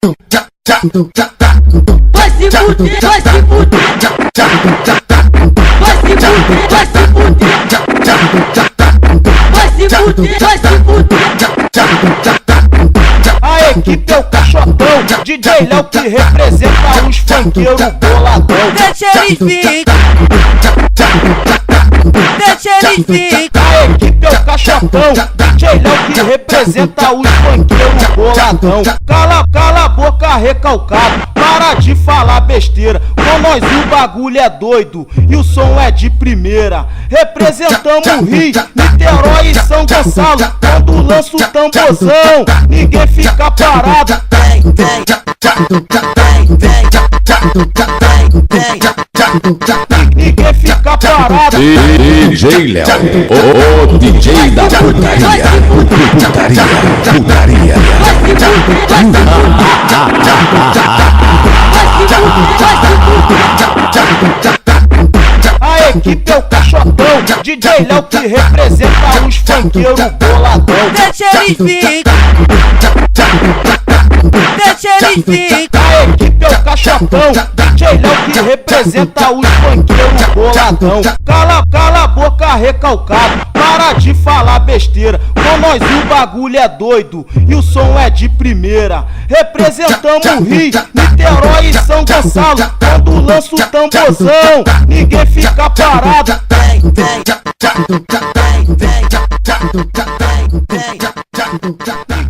Vai se fuder, vai se fuder. Vai se fuder, vai se fuder. Vai se fuder, vai se fuder. A equipe é o Caixotão, DJ Léo que representa os funkeiros boladão. Deixa eles vir, deixa eles vir. A equipe é o Caixotão, DJ Léo que representa os funkeiros boladão. Cala a boca recalcado, para de falar besteira. Com nós o bagulho é doido e o som é de primeira. Representamos o Rio, Niterói e São Gonçalo. Quando lança o tamborzão, ninguém fica parado. Vem, vem, vem, vem, vem. Ninguém fica parado. DJ Léo, o DJ da putaria. Putaria. Vai se fuder, vai se fuder. A equipe é o Caixotão, DJ Léo que representa os funkeiros boladão. Deixa eles vir, deixa eles vir. A equipe é o Caixotão, DJ Léo que representa os funkeiros boladão. Cala a boca recalcado, para de falar besteira. Com nós o bagulho é doido e o som é de primeira. Representamos o Rio, Niterói e São Gonçalo. Quando lança o tamborzão, ninguém fica parado. Vem, vem, vem, vem, vem, vem.